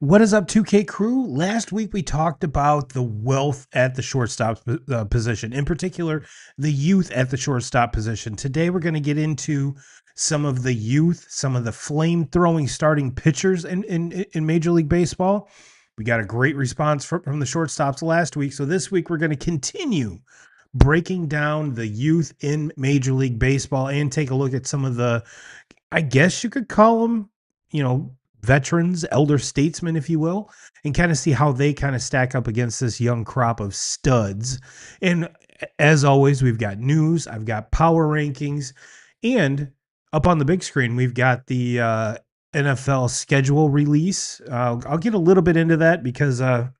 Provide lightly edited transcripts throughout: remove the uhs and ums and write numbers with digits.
What is up, 2K crew? Last week we talked about the wealth at the shortstop position, in particular, the youth at the shortstop position. Today we're going to get into some of the youth, some of the flame throwing starting pitchers in Major League Baseball. We got a great response from the shortstops last week. So this week we're going to continue breaking down the youth in Major League Baseball and take a look at some of the, I guess you could call them, veterans, elder statesmen, if you will, and kind of see how they kind of stack up against this young crop of studs. And as always, we've got news, I've got power rankings, and up on the big screen, we've got the NFL schedule release. I'll get a little bit into that because I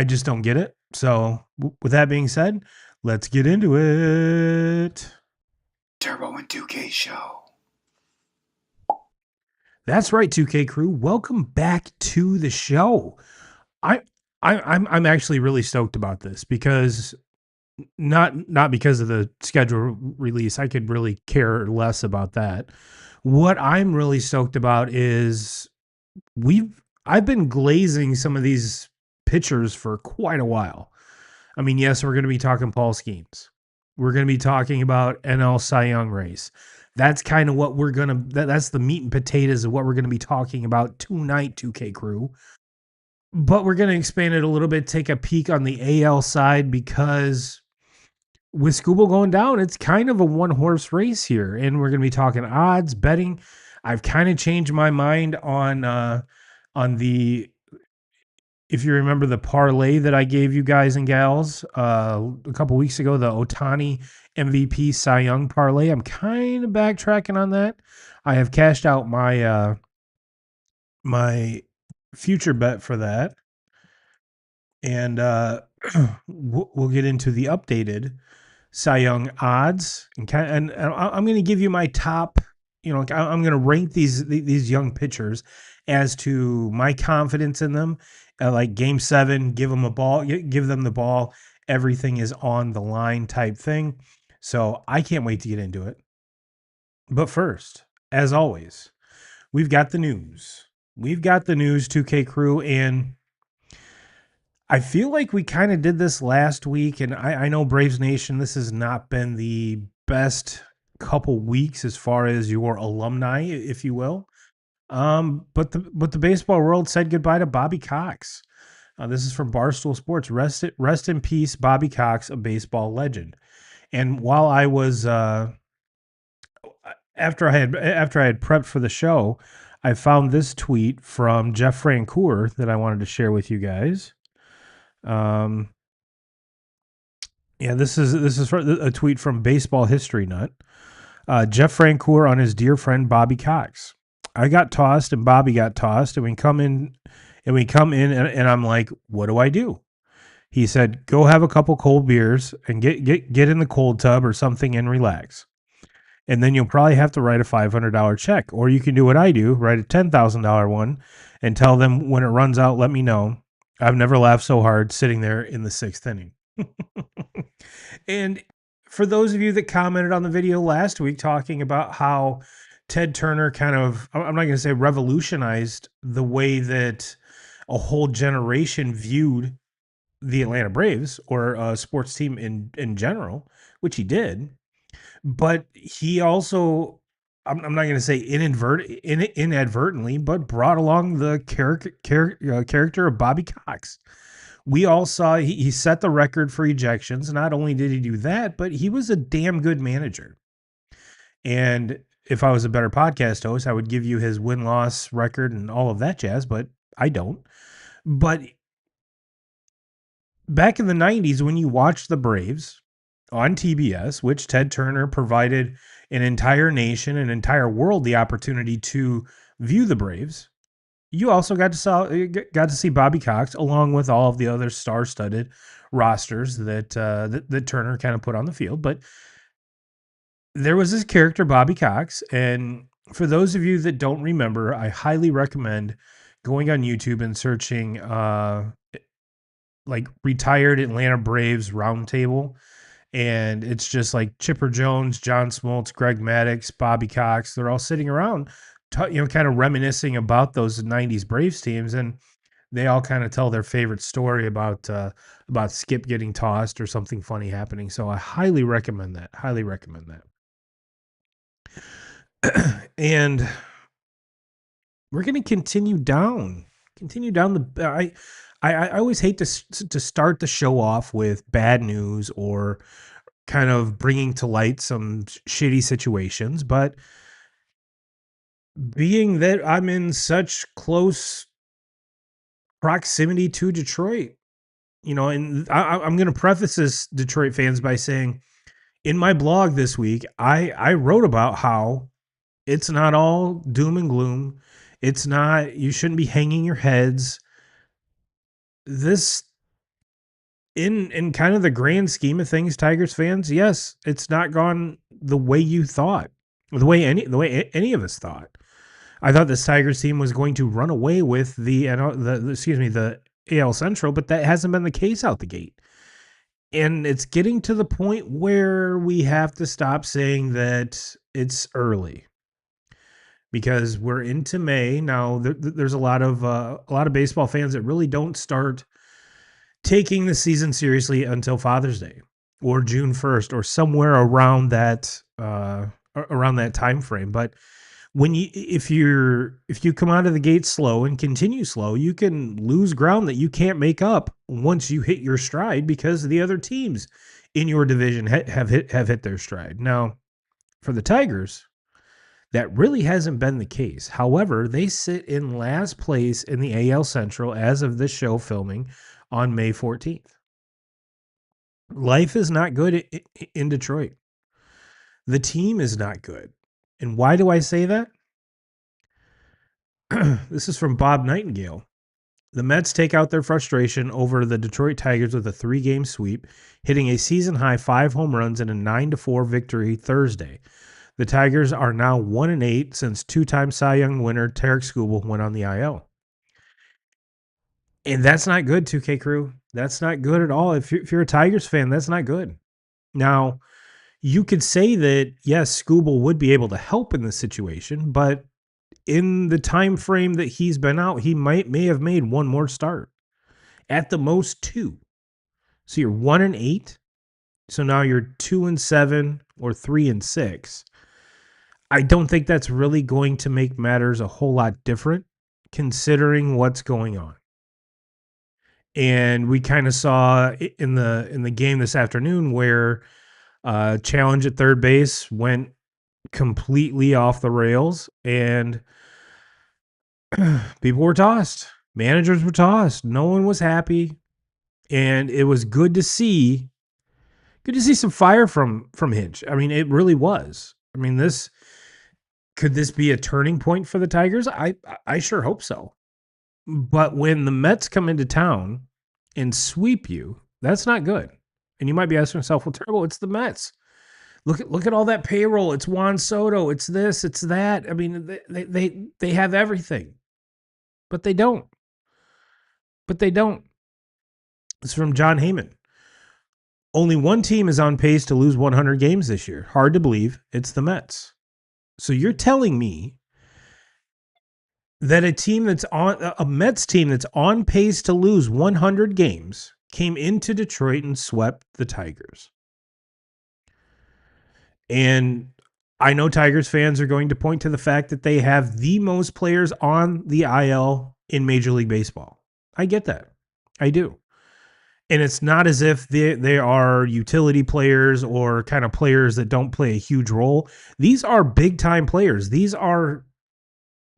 just don't get it. So with that being said, let's get into it. Turbo and 2K Show. That's right, 2K crew. Welcome back to the show. I'm actually really stoked about this because not because of the schedule release. I could really care less about that. What I'm really stoked about is I've been glazing some of these pitchers for quite a while. I mean, yes, we're going to be talking Paul Skenes. We're going to be talking about NL Cy Young race. That's kind of what we're going to, that's the meat and potatoes of what we're going to be talking about tonight, 2K crew. But we're going to expand it a little bit, take a peek on the AL side because with Scooble going down, it's kind of a one horse race here. And we're going to be talking odds, betting. I've kind of changed my mind on the, if you remember the parlay that I gave you guys and gals a couple weeks ago, the Ohtani MVP Cy Young parlay, I'm kind of backtracking on that. I have cashed out my my future bet for that, and we'll get into the updated Cy Young odds, and I'm going to give you my top. I'm going to rank these young pitchers as to my confidence in them. Like Game 7, give them a ball, give them the ball. Everything is on the line type thing. So I can't wait to get into it. But first, as always, we've got the news. We've got the news, 2K crew, and I feel like we kind of did this last week, and I know Braves Nation, this has not been the best couple weeks as far as your alumni, if you will. But the baseball world said goodbye to Bobby Cox. This is from Barstool Sports. Rest in peace, Bobby Cox, a baseball legend. And while I was after I had prepped for the show, I found this tweet from Jeff Francoeur that I wanted to share with you guys. Yeah, this is a tweet from Baseball History Nut. Jeff Francoeur on his dear friend Bobby Cox. I got tossed and Bobby got tossed, and we come in and I'm like, what do I do? He said, go have a couple cold beers and get in the cold tub or something and relax. And then you'll probably have to write a $500 check, or you can do what I do, write a $10,000 one and tell them when it runs out, let me know. I've never laughed so hard sitting there in the sixth inning. And for those of you that commented on the video last week talking about how Ted Turner kind of, I'm not going to say revolutionized the way that a whole generation viewed the Atlanta Braves or a sports team in general, which he did. But he also, I'm not going to say inadvertently, but brought along the character of Bobby Cox. We all saw he set the record for ejections. Not only did he do that, but he was a damn good manager. And if I was a better podcast host, I would give you his win-loss record and all of that jazz, but I don't. But back in the 90s, when you watched the Braves on TBS, which Ted Turner provided an entire nation, an entire world the opportunity to view the Braves, you also got to see Bobby Cox along with all of the other star-studded rosters that Turner kind of put on the field. But there was this character, Bobby Cox, and for those of you that don't remember, I highly recommend going on YouTube and searching like retired Atlanta Braves roundtable. And it's just like Chipper Jones, John Smoltz, Greg Maddux, Bobby Cox. They're all sitting around kind of reminiscing about those '90s Braves teams, and they all kind of tell their favorite story about Skip getting tossed or something funny happening. So I highly recommend that. Highly recommend that. And we're going to continue down the. I always hate to start the show off with bad news or kind of bringing to light some shitty situations, but being that I'm in such close proximity to Detroit, and I'm going to preface this, Detroit fans, by saying in my blog this week, I wrote about how it's not all doom and gloom. It's not, you shouldn't be hanging your heads. This, in kind of the grand scheme of things, Tigers fans, yes, it's not gone the way you thought, the way any of us thought. I thought this Tigers team was going to run away with the AL Central, but that hasn't been the case out the gate. And it's getting to the point where we have to stop saying that it's early, because we're into May now. There's a lot of baseball fans that really don't start taking the season seriously until Father's Day or June 1st or somewhere around that time frame. But if you come out of the gate slow and continue slow, you can lose ground that you can't make up once you hit your stride, because the other teams in your division have hit their stride. Now, for the Tigers, that really hasn't been the case. However, they sit in last place in the AL Central as of this show filming on May 14th. Life is not good in Detroit. The team is not good. And why do I say that? This is from Bob Nightingale. The Mets take out their frustration over the Detroit Tigers with a 3-game sweep, hitting a season-high 5 home runs in a 9-4 victory Thursday. The Tigers are now 1-8 since two-time Cy Young winner Tarek Skubal went on the IL. And that's not good, 2K crew. That's not good at all. If you're a Tigers fan, that's not good. Now, you could say that, yes, Skubal would be able to help in this situation, but in the time frame that he's been out, he may have made one more start. At the most 2. So you're 1-8. So now you're 2-7 or 3-6. I don't think that's really going to make matters a whole lot different considering what's going on. And we kind of saw in the game this afternoon where challenge at third base went completely off the rails, and people were tossed. Managers were tossed. No one was happy, and it was good to see some fire from Hinch. I mean, it really was. I mean, could this be a turning point for the Tigers? I sure hope so. But when the Mets come into town and sweep you, that's not good. And you might be asking yourself, well, terrible, it's the Mets. Look at all that payroll. It's Juan Soto. It's this, it's that. I mean, they have everything. But they don't. It's from John Heyman. Only one team is on pace to lose 100 games this year. Hard to believe. It's the Mets. So you're telling me that a Mets team that's on pace to lose 100 games came into Detroit and swept the Tigers. And I know Tigers fans are going to point to the fact that they have the most players on the IL in Major League Baseball. I get that. I do. And it's not as if they are utility players or kind of players that don't play a huge role. These are big-time players. These are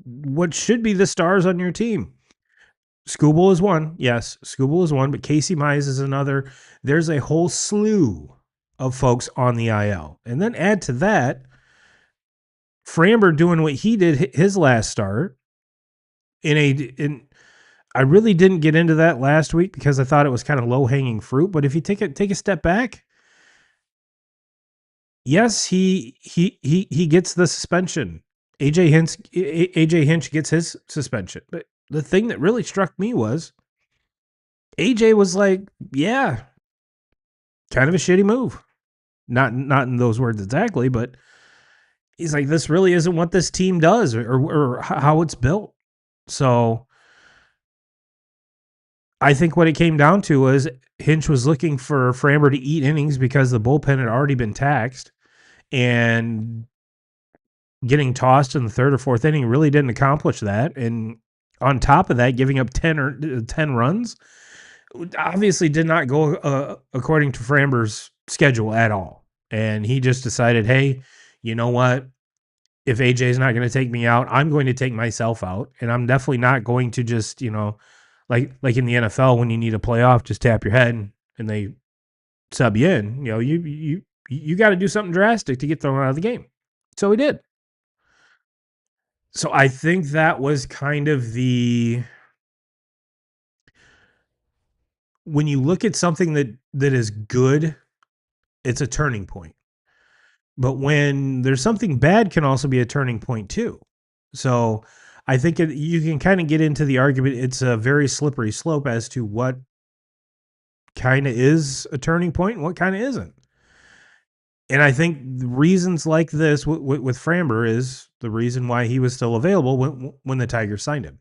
what should be the stars on your team. Skubal is one. Yes, Skubal is one, but Casey Mize is another. There's a whole slew of folks on the IL. And then add to that, Framber doing what he did his last start I really didn't get into that last week because I thought it was kind of low-hanging fruit, but if you take a step back, yes, he gets the suspension. AJ Hinch gets his suspension. But the thing that really struck me was AJ was like, yeah, kind of a shitty move. Not in those words exactly, but he's like, this really isn't what this team does or how it's built. So I think what it came down to was Hinch was looking for Framber to eat innings because the bullpen had already been taxed, and getting tossed in the third or fourth inning really didn't accomplish that. And on top of that, giving up 10 runs obviously did not go according to Framber's schedule at all. And he just decided, hey, you know what? If AJ is not going to take me out, I'm going to take myself out, and I'm definitely not going to just, like in the NFL when you need a playoff, just tap your head and they sub you in. You got to do something drastic to get thrown out of the game. So he did. So I think that was kind of when you look at something that is good, it's a turning point. But when there's something bad, can also be a turning point too. So I think you can kind of get into the argument. It's a very slippery slope as to what kind of is a turning point and what kind of isn't. And I think reasons like this with Framber is the reason why he was still available when the Tigers signed him.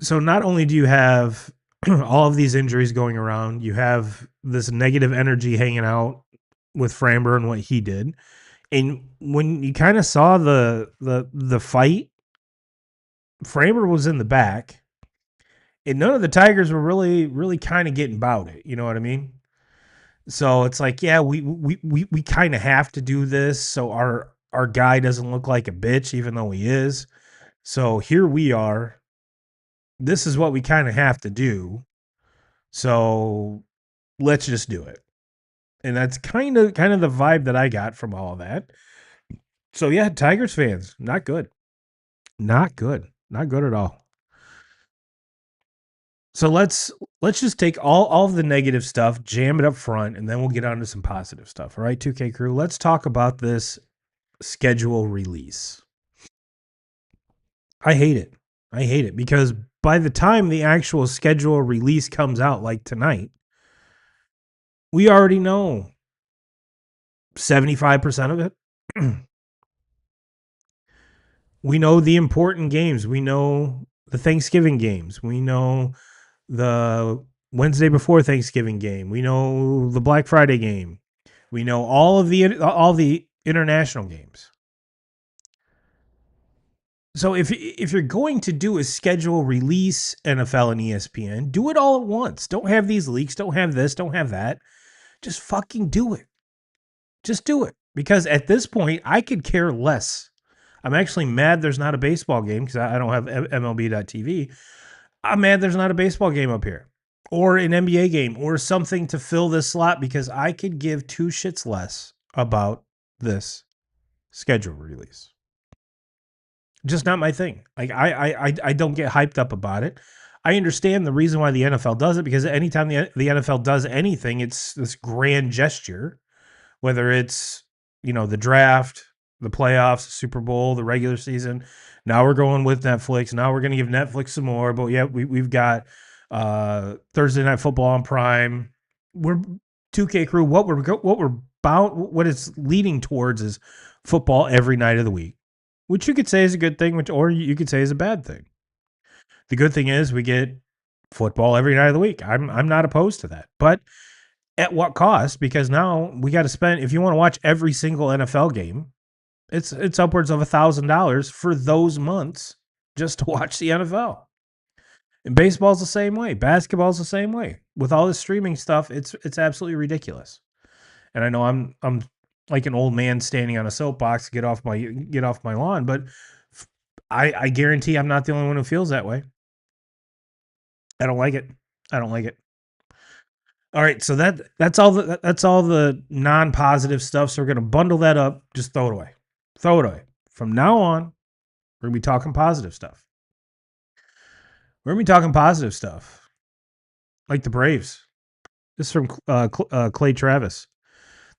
So not only do you have all of these injuries going around, you have this negative energy hanging out with Framber and what he did. And when you kind of saw the fight, Framber was in the back, and none of the Tigers were really kind of getting about it. You know what I mean? So it's like, yeah, we kind of have to do this so our guy doesn't look like a bitch, even though he is. So here we are. This is what we kind of have to do. So let's just do it. And that's kind of the vibe that I got from all of that. So yeah, Tigers fans, not good. Not good. Not good at all. So let's just take all of the negative stuff, jam it up front, and then we'll get on to some positive stuff. All right, 2K crew, let's talk about this schedule release. I hate it. I hate it because by the time the actual schedule release comes out, like tonight, we already know 75% of it. We know the important games. We know the Thanksgiving games. We know the Wednesday before Thanksgiving game. We know the Black Friday game. We know all the international games. So if you're going to do a schedule release NFL and ESPN, do it all at once. Don't have these leaks. Don't have this. Don't have that. Just fucking do it. Just do it. Because at this point, I could care less. I'm actually mad there's not a baseball game because I don't have MLB.TV. I'm mad there's not a baseball game up here or an NBA game or something to fill this slot because I could give two shits less about this schedule release. Just not my thing. Like I don't get hyped up about it. I understand the reason why the NFL does it because anytime the NFL does anything, it's this grand gesture, whether it's, the draft, the playoffs, the Super Bowl, the regular season. Now we're going with Netflix. Now we're going to give Netflix some more. But yeah, we've got Thursday Night Football on Prime. We're 2K crew. What it's leading towards is football every night of the week, which you could say is a good thing, or you could say is a bad thing. The good thing is we get football every night of the week. I'm not opposed to that, but at what cost? Because now we got to spend, if you want to watch every single NFL game, it's upwards of $1,000 for those months just to watch the NFL. And baseball's the same way. Basketball's the same way. With all this streaming stuff, it's absolutely ridiculous. And I know I'm like an old man standing on a soapbox to get off my lawn, but I guarantee I'm not the only one who feels that way. I don't like it. I don't like it. All right, so that's all the non-positive stuff. So we're gonna bundle that up. Just throw it away. Throw it away. From now on, we're gonna be talking positive stuff. We're gonna be talking positive stuff, like the Braves. This is from Clay Travis.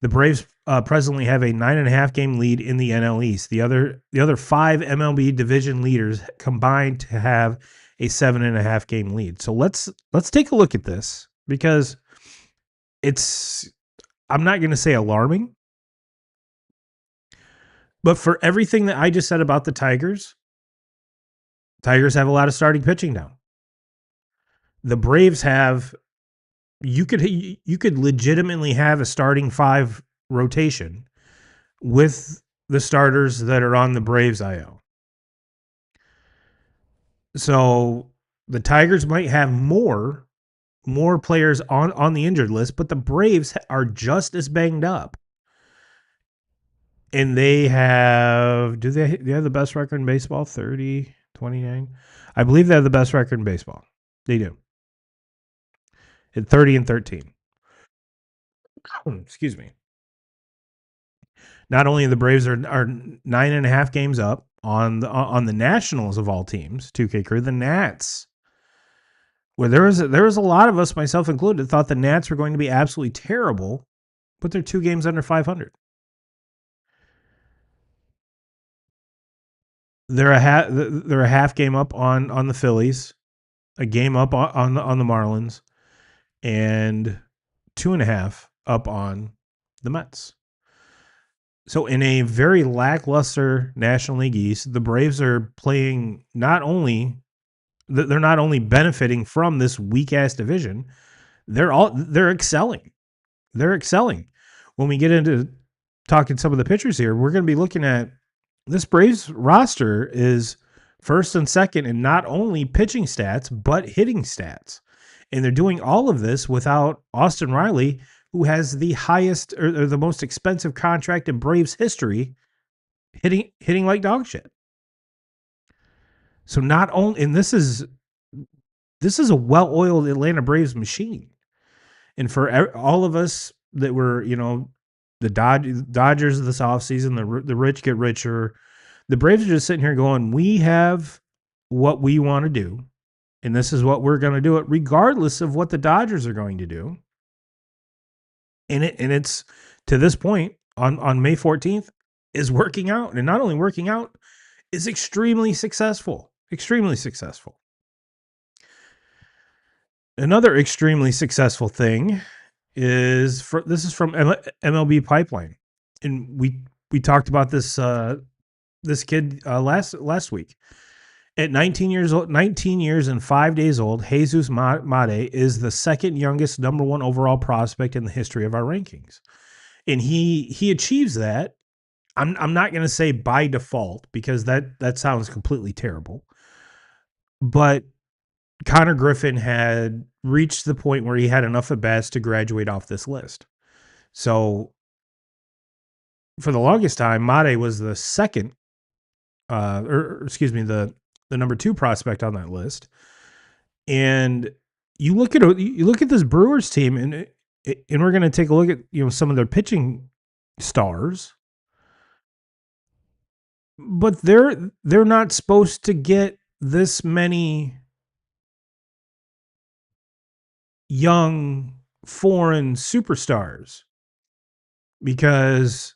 The Braves presently have a 9.5 game lead in the NL East. The other 5 MLB division leaders combined to have a 7.5 game lead. So let's take a look at this because I'm not going to say alarming, But for everything that I just said about the Tigers have a lot of starting pitching now. The Braves have you could legitimately have a starting 5 rotation with the starters that are on the Braves IL. So the Tigers might have more players on the injured list, but the Braves are just as banged up. And they have they have the best record in baseball? 30, 29. I believe they have the best record in baseball. They do. At 30-13. Excuse me. Not only the Braves are 9.5 games up on the Nationals of all teams, 2K crew, the Nats. Where there was a lot of us, myself included, thought the Nats were going to be absolutely terrible, but they're 2 games under 500. They're a half game up on the Phillies, a game up on the Marlins, and 2.5 up on the Mets. So in a very lackluster National League East, the Braves are playing they're not only benefiting from this weak ass division, they're excelling. They're excelling. When we get into talking some of the pitchers here, we're going to be looking at this Braves roster is first and second in not only pitching stats, but hitting stats. And they're doing all of this without Austin Riley, who has the highest or the most expensive contract in Braves history, hitting like dog shit. So not only, and this is a well-oiled Atlanta Braves machine. And for all of us that were, the Dodgers of this offseason, the rich get richer, the Braves are just sitting here going, we have what we want to do, and this is what we're going to do it, regardless of what the Dodgers are going to do. And it's to this point on May 14th is working out, and not only working out, is extremely successful. Extremely successful. Another extremely successful thing this is from MLB Pipeline, and we talked about this this kid last week. At 19 years and 5 days old, Jesus Mate is the second youngest number 1 overall prospect in the history of our rankings, and he achieves that. I'm not going to say by default, because that sounds completely terrible, but Connor Griffin had reached the point where he had enough at bats to graduate off this list. So for the longest time, Mate was the second, the number 2 prospect on that list. And you look at this Brewers team, and we're going to take a look at some of their pitching stars, but they're not supposed to get this many young foreign superstars, because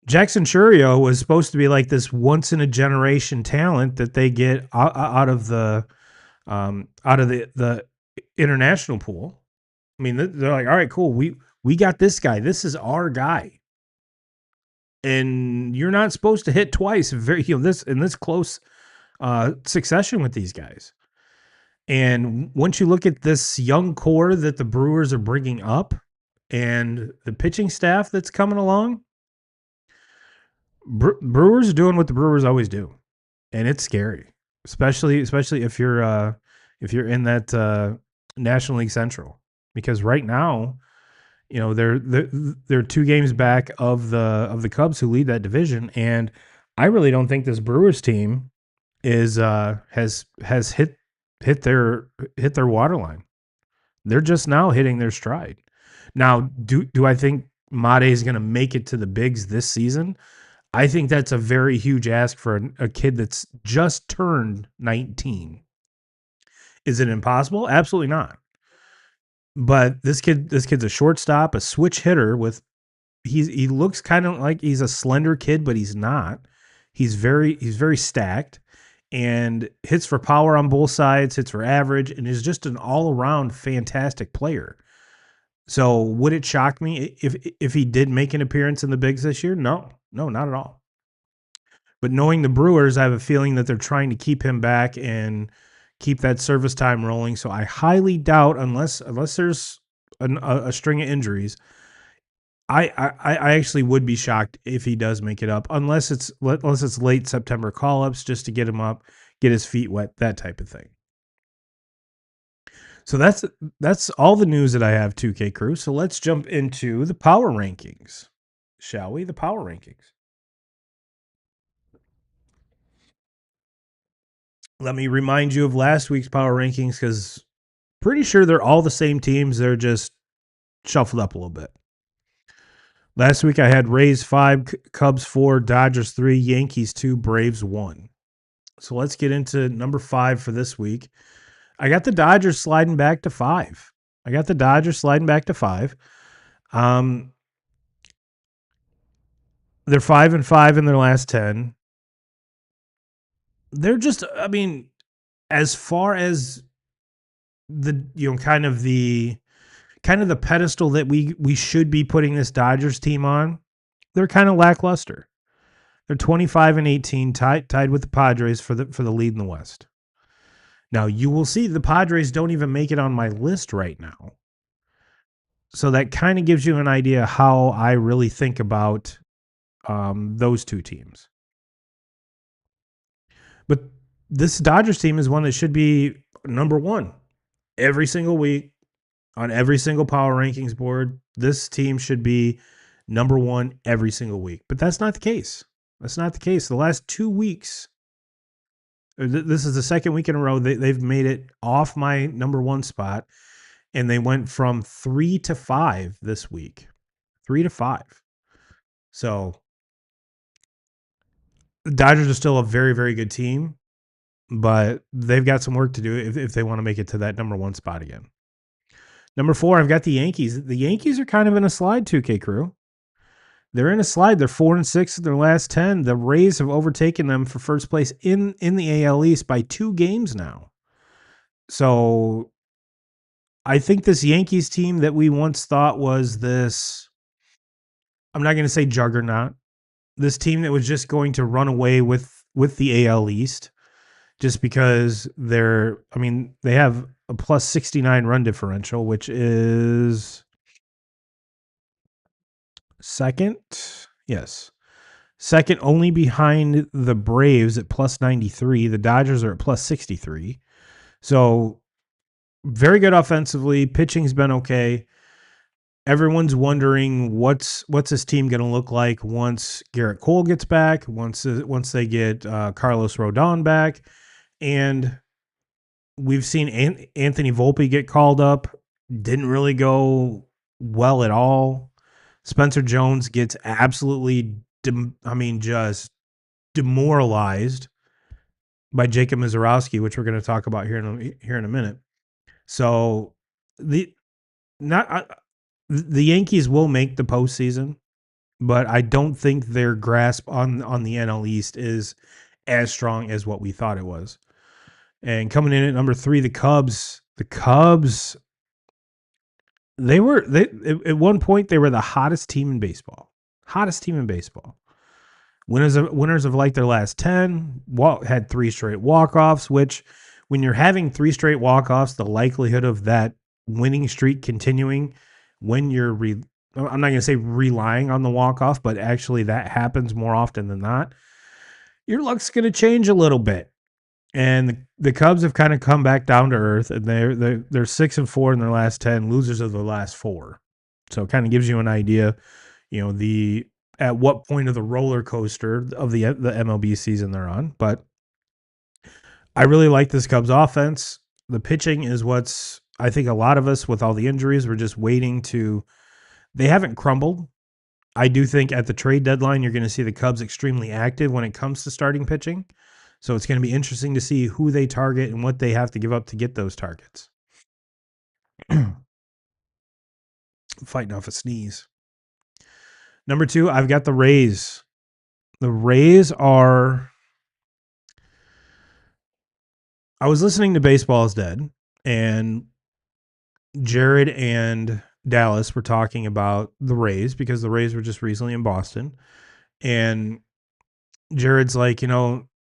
Jackson Churio was supposed to be like this once in a generation talent that they get out of the international pool. I mean, they're like, all right, cool. We got this guy. This is our guy. And you're not supposed to hit twice in this close succession with these guys. And once you look at this young core that the Brewers are bringing up and the pitching staff that's coming along, Brewers are doing what the Brewers always do, and it's scary, especially if you're in that National League Central, because right now, they're 2 games back of the Cubs, who lead that division, and I really don't think this Brewers team is has hit their waterline. They're just now hitting their stride. Now, do I think Mate is going to make it to the bigs this season? I think that's a very huge ask for a kid that's just turned 19. Is it impossible? Absolutely not. But this kid's a shortstop, a switch hitter with he looks kind of like he's a slender kid, but he's not. He's very stacked and hits for power on both sides, hits for average, and is just an all-around fantastic player. So would it shock me if he did make an appearance in the bigs this year? No, not at all. But knowing the Brewers, I have a feeling that they're trying to keep him back and keep that service time rolling. So I highly doubt, unless there's a string of injuries, I actually would be shocked if he does make it up, unless it's late September call ups just to get him up, get his feet wet, that type of thing. So that's all the news that I have, 2K Crew. So let's jump into the power rankings, shall we? The power rankings. Let me remind you of last week's power rankings because pretty sure they're all the same teams. They're just shuffled up a little bit. Last week I had Rays 5, Cubs 4, Dodgers 3, Yankees 2, Braves 1. So let's get into number 5 for this week. I got the Dodgers sliding back to 5. They're 5-5 in their last 10. They're just, I mean, as far as the kind of the pedestal that we should be putting this Dodgers team on, they're kind of lackluster. They're 25-18, tied with the Padres for the lead in the West. Now you will see the Padres don't even make it on my list right now. So that kind of gives you an idea how I really think about those two teams. But this Dodgers team is one that should be number one every single week on every single power rankings board. This team should be number one every single week. But that's not the case. The last 2 weeks, this is the second week in a row they've made it off my number one spot, and they went from 3 to 5 this week. 3 to 5. So the Dodgers are still a very, very good team, but they've got some work to do if they want to make it to that number one spot again. Number 4, I've got the Yankees. The Yankees are kind of in a slide, 2K Crew. They're in a slide. They're 4-6 in their last 10. The Rays have overtaken them for first place in the AL East by 2 games now. So I think this Yankees team that we once thought was this, I'm not going to say juggernaut, this team that was just going to run away with the AL East just because they have a plus 69 run differential, which is second. Yes. Second only behind the Braves at plus 93. The Dodgers are at plus 63. So very good offensively. Pitching's been okay. Everyone's wondering what's this team going to look like once Garrett Cole gets back, once they get Carlos Rodon back. And we've seen Anthony Volpe get called up. Didn't really go well at all. Spencer Jones gets absolutely, just demoralized by Jacob Misiorowski, which we're going to talk about here in a minute. So the Yankees will make the postseason, but I don't think their grasp on the NL East is as strong as what we thought it was. And coming in at number 3, the Cubs. The Cubs, they at one point they were the hottest team in baseball. Winners of like their last 10, had 3 straight walk-offs, which when you're having 3 straight walk-offs, the likelihood of that winning streak continuing when you're I'm not going to say relying on the walk-off, but actually that happens more often than not, your luck's going to change a little bit. And the Cubs have kind of come back down to earth, and they're 6-4 in their last 10, losers of the last 4. So it kind of gives you an idea, at what point of the roller coaster of the MLB season they're on. But I really like this Cubs offense. The pitching is what's, I think a lot of us with all the injuries, we're just waiting to, they haven't crumbled. I do think at the trade deadline, you're going to see the Cubs extremely active when it comes to starting pitching. So it's going to be interesting to see who they target and what they have to give up to get those targets. Fighting off a sneeze. Number 2, I've got the Rays. The Rays are... I was listening to Baseball is Dead, and Jared and Dallas were talking about the Rays because the Rays were just recently in Boston. And Jared's like,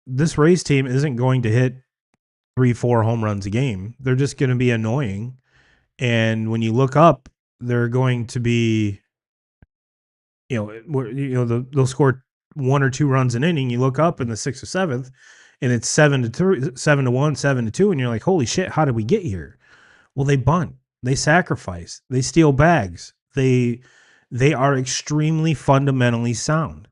this Rays team isn't going to hit 3-4 home runs a game. They're just going to be annoying. And when you look up, they're going to be, they'll score 1 or 2 runs an inning. You look up in the 6th or 7th, and it's 7-3, 7-1, 7-2, and you're like, holy shit, how did we get here? Well, they bunt, they sacrifice, they steal bags, they are extremely fundamentally sound.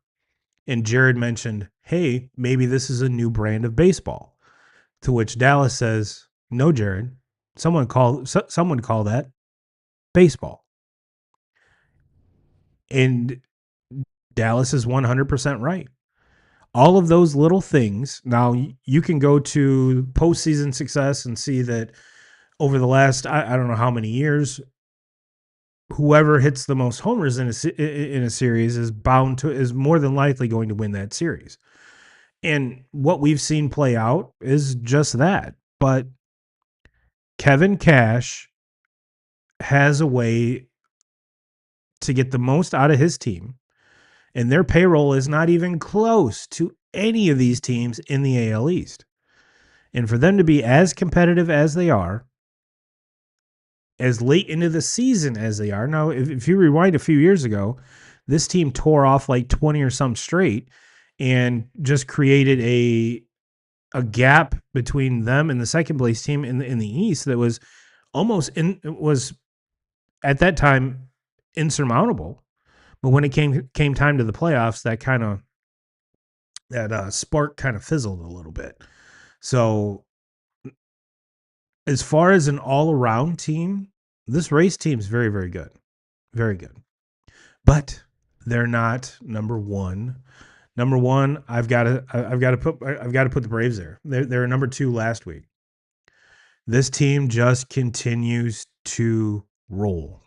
And Jared mentioned, hey, maybe this is a new brand of baseball. To which Dallas says, no, Jared, someone call that baseball. And Dallas is 100% right. All of those little things. Now, you can go to postseason success and see that over the last, I don't know how many years, whoever hits the most homers in a series is more than likely going to win that series. And what we've seen play out is just that. But Kevin Cash has a way to get the most out of his team, and their payroll is not even close to any of these teams in the AL East. And for them to be as competitive as they are, as late into the season as they are. Now, if you rewind a few years ago, this team tore off like 20 or some straight and just created a gap between them and the second place team in the East that was was at that time insurmountable. But when it came time to the playoffs, that spark kind of fizzled a little bit. So as far as an all-around team, this Rays team is very, very good. Very good. But they're not number one. Number one, I've got to put the Braves there. They're number 2 last week. This team just continues to roll.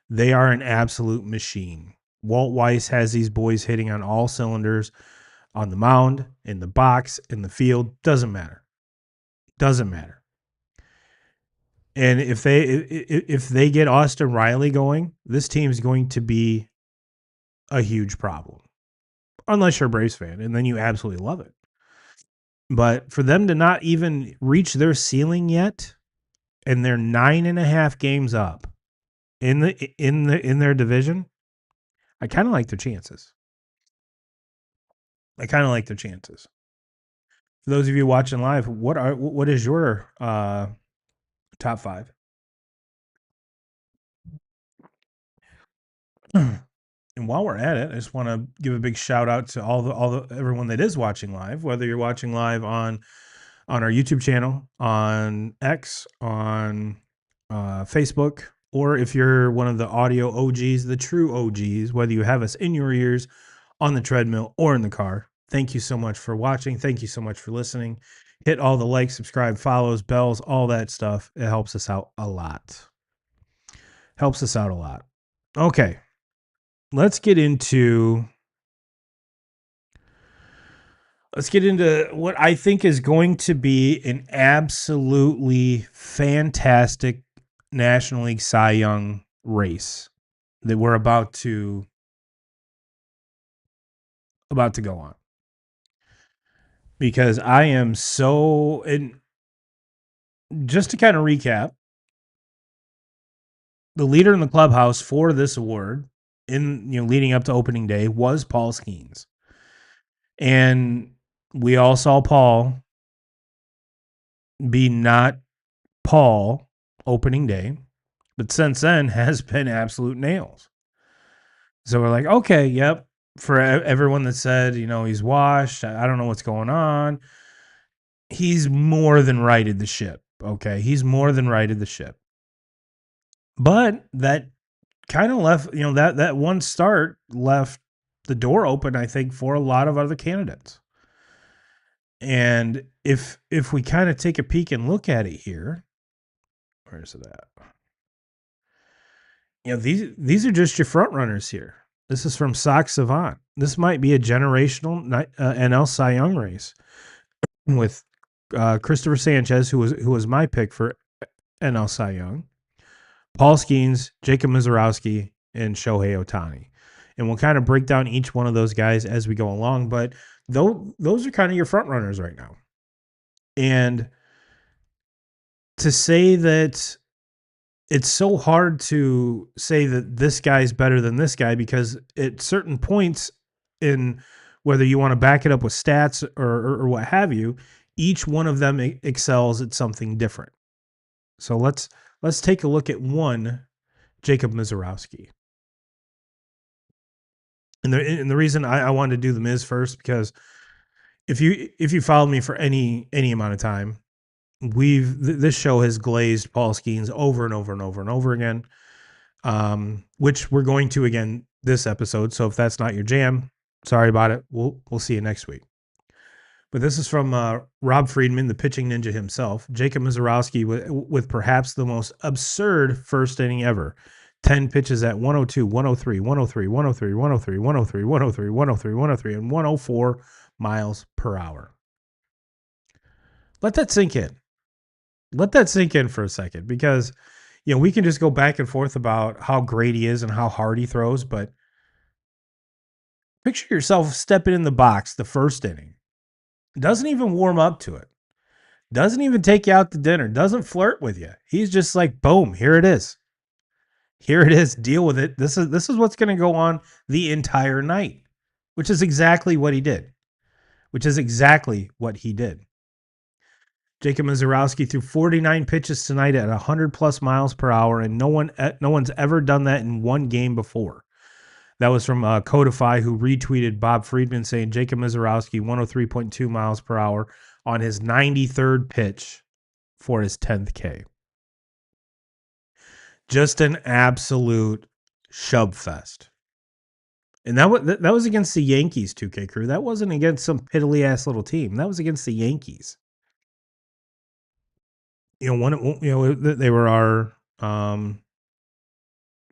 They are an absolute machine. Walt Weiss has these boys hitting on all cylinders, on the mound, in the box, in the field. Doesn't matter. Doesn't matter. And if they get Austin Riley going, this team is going to be a huge problem. Unless you're a Braves fan, and then you absolutely love it. But for them to not even reach their ceiling yet, and they're 9.5 games up in their division, I kind of like their chances. For those of you watching live, what is your top 5? And while we're at it, I just want to give a big shout out to everyone that is watching live, whether you're watching live on our YouTube channel, on X, on Facebook, or if you're one of the audio OGs, the true OGs, whether you have us in your ears, on the treadmill, or in the car. Thank you so much for watching. Thank you so much for listening. Hit all the likes, subscribe, follows, bells, all that stuff. It helps us out a lot. Okay. Let's get into what I think is going to be an absolutely fantastic National League Cy Young race that we're about to go on. Because I am so, and just to kind of recap, the leader in the clubhouse for this award leading up to opening day was Paul Skenes. And we all saw Paul be not Paul opening day, but since then has been absolute nails. So we're like, okay, yep. For everyone that said, he's washed, I don't know what's going on. He's more than righted the ship. Okay. He's more than righted the ship. But that kind of left, that one start left the door open, I think, for a lot of other candidates. And if we kind of take a peek and look at it here, where's it at? These are just your front runners here. This is from Sox Savant. This might be a generational NL Cy Young race with Christopher Sanchez, who was my pick for NL Cy Young, Paul Skenes, Jacob Misiorowski, and Shohei Ohtani. And we'll kind of break down each one of those guys as we go along. But those are kind of your front runners right now. And to say that it's so hard to say that this guy's better than this guy, because at certain points in whether you want to back it up with stats or what have you, each one of them excels at something different. So let's take a look at one, Jacob Misiorowski. And the reason I wanted to do the Miz first, because if you followed me for any amount of time, this show has glazed Paul Skenes over and over and over and over again, which we're going to again this episode. So if that's not your jam, sorry about it. We'll see you next week. But this is from Rob Friedman, the pitching ninja himself. Jacob Misiorowski with perhaps the most absurd first inning ever. 10 pitches at 102, 103, 103, 103, 103, 103, 103, 103, 103, and 104 miles per hour. Let that sink in. Let that sink in for a second, because we can just go back and forth about how great he is and how hard he throws, but picture yourself stepping in the box the first inning. Doesn't even warm up to it. Doesn't even take you out to dinner. Doesn't flirt with you. He's just like, boom, here it is. Here it is. Deal with it. This is what's going to go on the entire night, which is exactly what he did. Jacob Misiorowski threw 49 pitches tonight at 100 plus miles per hour, and no one's ever done that in one game before. That was from Codify, who retweeted Bob Friedman saying Jacob Misiorowski 103.2 miles per hour on his 93rd pitch for his 10th K. Just an absolute shove fest. And that was against the Yankees 2K crew. That wasn't against some piddly ass little team. That was against the Yankees. They were our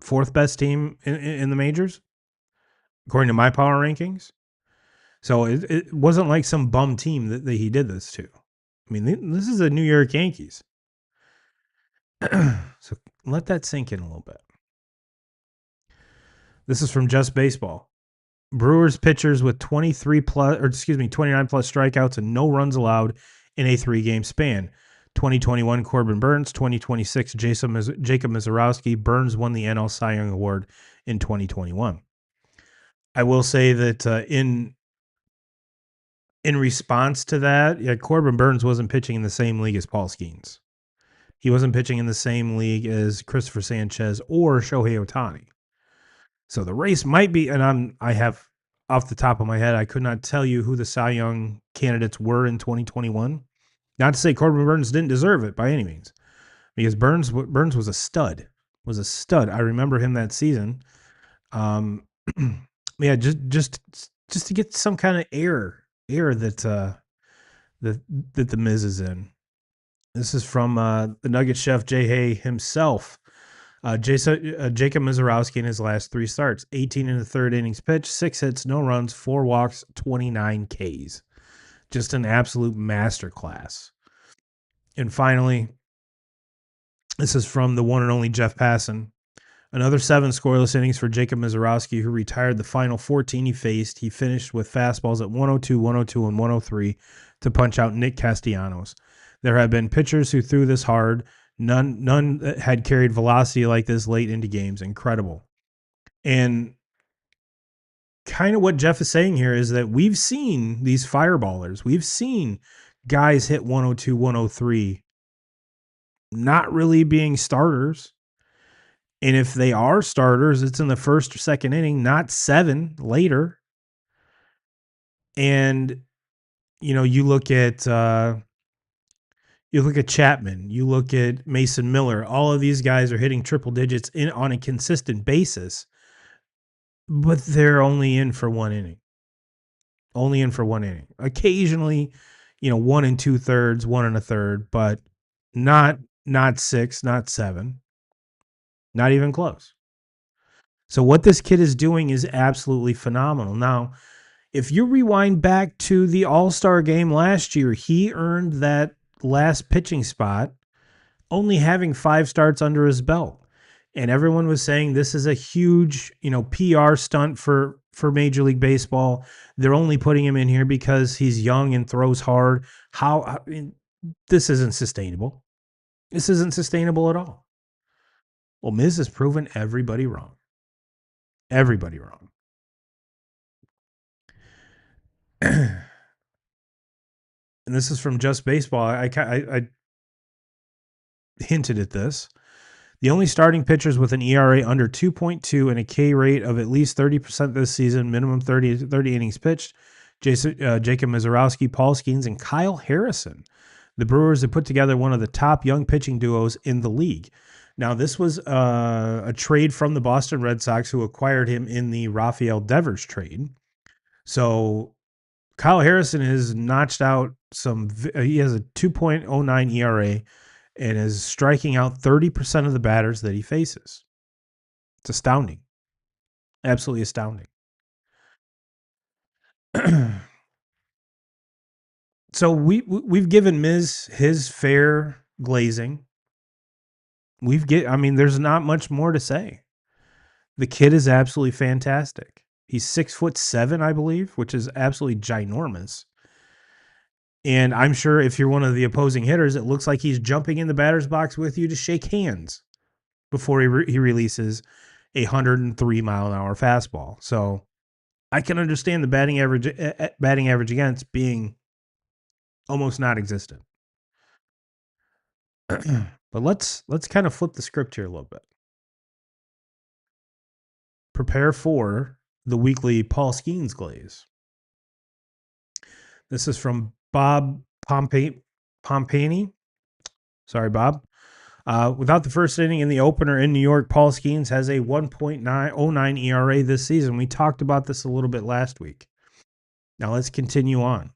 fourth best team in the majors, according to my power rankings. So it wasn't like some bum team that he did this to. I mean, this is the New York Yankees. So let that sink in a little bit. This is from Just Baseball. Brewers pitchers with 29 plus strikeouts and no runs allowed in a 3-game span. 2021 Corbin Burns, 2026 Jacob Misiorowski. Burns won the NL Cy Young Award in 2021. I will say that in response to that, Corbin Burns wasn't pitching in the same league as Paul Skenes. He wasn't pitching in the same league as Christopher Sanchez or Shohei Ohtani. So the race might be, and I have off the top of my head, I could not tell you who the Cy Young candidates were in 2021. Not to say Corbin Burns didn't deserve it by any means, because Burns was a stud. I remember him that season. Yeah, just to get some kind of air that the Miz is in. This is from the Nugget chef Jay Hay himself. Jacob Misiorowski in his last 3 starts: 18 in the third innings pitched, 6 hits, no runs, 4 walks, 29 Ks. Just an absolute masterclass. And finally, this is from the one and only Jeff Passan. Another 7 scoreless innings for Jacob Misiorowski, who retired the final 14 he faced. He finished with fastballs at 102, 102, and 103 to punch out Nick Castellanos. There have been pitchers who threw this hard. None had carried velocity like this late into games. Incredible. And kind of what Jeff is saying here is that we've seen these fireballers. We've seen guys hit 102, 103, not really being starters. And if they are starters, it's in the first or second inning, not 7 later. And, you look at Chapman, you look at Mason Miller, all of these guys are hitting triple digits on a consistent basis, but they're only in for 1 inning. Occasionally, 1 2/3, 1 1/3, but not 6, not 7, not even close. So what this kid is doing is absolutely phenomenal. Now, if you rewind back to the All-Star game last year, he earned that last pitching spot only having 5 starts under his belt. And everyone was saying this is a huge, PR stunt for for Major League Baseball. They're only putting him in here because he's young and throws hard. I mean, this isn't sustainable. This isn't sustainable at all. Well, Miz has proven everybody wrong. Everybody wrong. And this is from Just Baseball. I hinted at this. The only starting pitchers with an ERA under 2.2 and a K rate of at least 30% this season, minimum 30 innings pitched, Jacob Misiorowski, Paul Skenes, and Kyle Harrison. The Brewers have put together one of the top young pitching duos in the league. Now, this was a trade from the Boston Red Sox, who acquired him in the Rafael Devers trade. So Kyle Harrison has notched out he has a 2.09 ERA and is striking out 30% of the batters that he faces. It's astounding. Absolutely astounding. So we've given Miz his fair glazing. There's not much more to say. The kid is absolutely fantastic. He's 6'7", I believe, which is absolutely ginormous. And I'm sure if you're one of the opposing hitters, it looks like he's jumping in the batter's box with you to shake hands before he releases a 103-mile-an-hour fastball. So I can understand the batting average against being almost non-existent. But let's kind of flip the script here a little bit. Prepare for the weekly Paul Skenes glaze. This is from Bob Pompani. Sorry, Bob. Without the first inning in the opener in New York, Paul Skenes has a 1.09 ERA this season. We talked about this a little bit last week. Now let's continue on.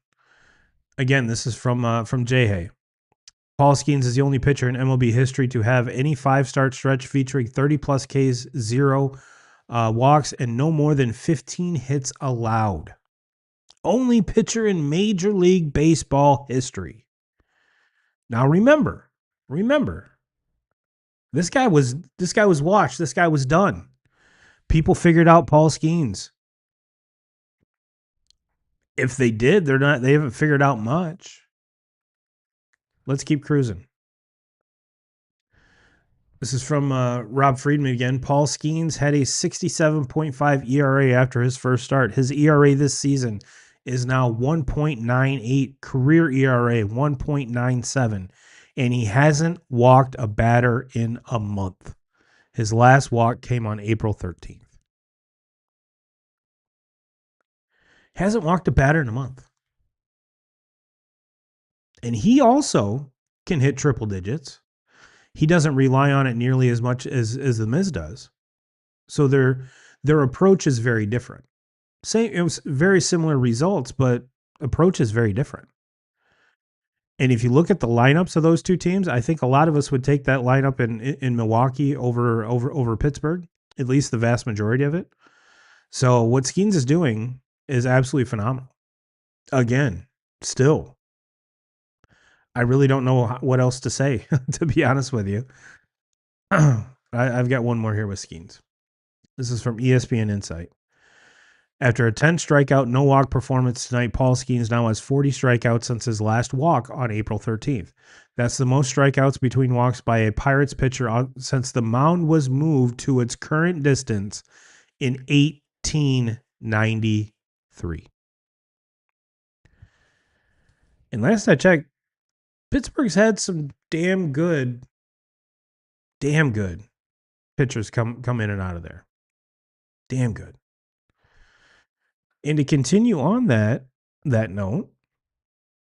Again, this is from Jay. Paul Skenes is the only pitcher in MLB history to have any 5-start stretch featuring 30-plus Ks, 0 walks, and no more than 15 hits allowed. Only pitcher in Major League Baseball history. Now remember, this guy was washed. This guy was done. People figured out Paul Skenes. If they did, they haven't figured out much. Let's keep cruising. This is from Rob Friedman again. Paul Skenes had a 67.5 ERA after his first start. His ERA this season is now 1.98, career ERA 1.97, and he hasn't walked a batter in a month. His last walk came on April 13th. Hasn't walked a batter in a month. And he also can hit triple digits. He doesn't rely on it nearly as much as the Miz does. So their approach is very different. It was very similar results, but approach is very different. And if you look at the lineups of those two teams, I think a lot of us would take that lineup in Milwaukee over Pittsburgh, at least the vast majority of it. So what Skenes is doing is absolutely phenomenal. Again, still, I really don't know what else to say, to be honest with you. I've got one more here with Skenes. This is from ESPN Insight. After a 10 strikeout, no walk performance tonight, Paul Skenes now has 40 strikeouts since his last walk on April 13th. That's the most strikeouts between walks by a Pirates pitcher since the mound was moved to its current distance in 1893. And last I checked, Pittsburgh's had some damn good pitchers come in and out of there. Damn good. And to continue on that note,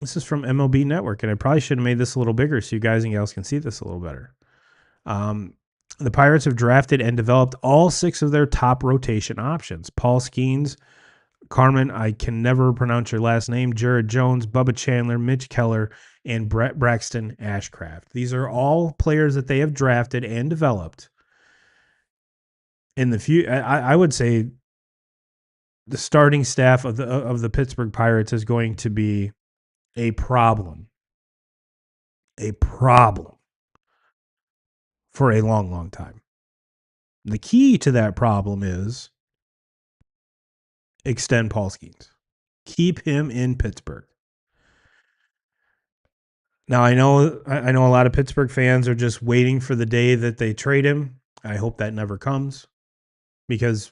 this is from MLB Network, and I probably should have made this a little bigger so you guys and gals can see this a little better. The Pirates have drafted and developed all 6 of their top rotation options. Paul Skenes, Carmen, I can never pronounce your last name, Jared Jones, Bubba Chandler, Mitch Keller, and Braxton Ashcraft. These are all players that they have drafted and developed. In the few, I would say the starting staff of the Pittsburgh Pirates is going to be a problem for a long, long time. The key to that problem is extend Paul Skenes. Keep him in Pittsburgh. Now I know a lot of Pittsburgh fans are just waiting for the day that they trade him. I hope that never comes because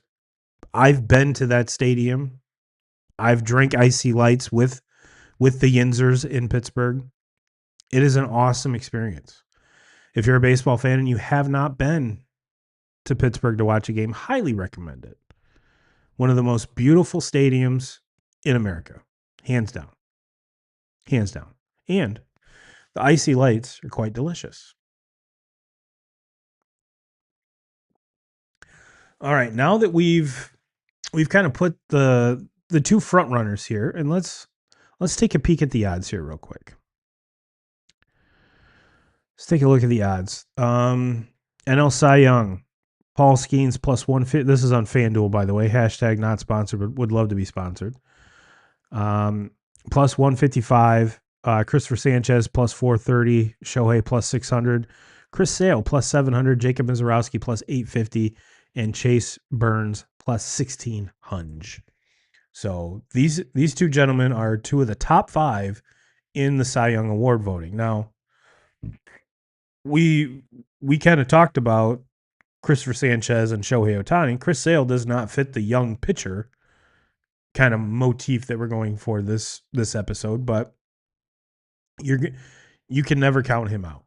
I've been to that stadium. I've drank icy lights with the Yinzers in Pittsburgh. It is an awesome experience. If you're a baseball fan and you have not been to Pittsburgh to watch a game, highly recommend it. One of the most beautiful stadiums in America, hands down. Hands down. And the icy lights are quite delicious. All right, now that we've kind of put the two front runners here, and let's take a peek at the odds here real quick. Let's take a look at the odds. NL Cy Young, Paul Skenes plus 150. This is on FanDuel, by the way. Hashtag not sponsored, but would love to be sponsored. Plus 155. Christopher Sanchez plus 430. Shohei plus 600. Chris Sale plus 700. Jacob Misiorowski plus 850. And Chase Burns plus 1600. So these two gentlemen are two of the top 5 in the Cy Young Award voting. Now, we kind of talked about Christopher Sanchez and Shohei Ohtani. Chris Sale does not fit the young pitcher kind of motif that we're going for this episode, but you can never count him out.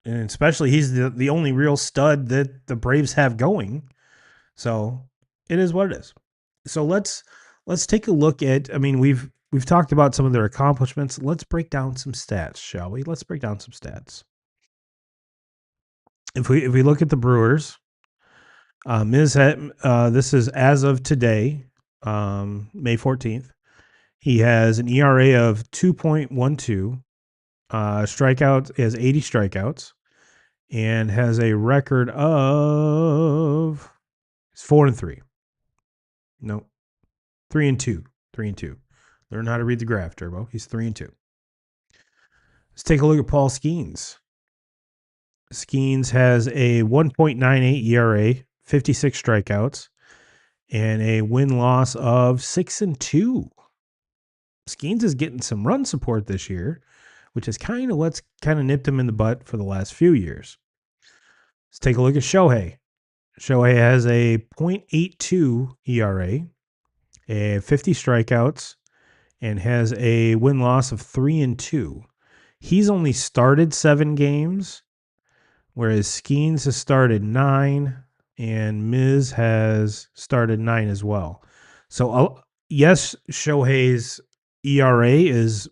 And especially he's the only real stud that the Braves have going. So it is what it is. So let's take a look at, I mean, we've talked about some of their accomplishments. Let's break down some stats, shall we? Let's break down some stats. If we look at the Brewers, Miz had, this is as of today, May 14th. He has an ERA of 2.12. Strikeouts, he has 80 strikeouts and has a record of 4-3. No, 3-2. 3-2. Learn how to read the graph, Turbo. He's 3-2. Let's take a look at Paul Skenes. Skenes has a 1.98 ERA, 56 strikeouts, and a win-loss of 6-2. Skenes is getting some run support this year, which is kind of what's kind of nipped him in the butt for the last few years. Let's take a look at Shohei. Shohei has a 0.82 ERA, 50 strikeouts, and has a win-loss of 3-2. He's only started 7 games, whereas Skenes has started 9, and Miz has started 9 as well. So, yes, Shohei's ERA is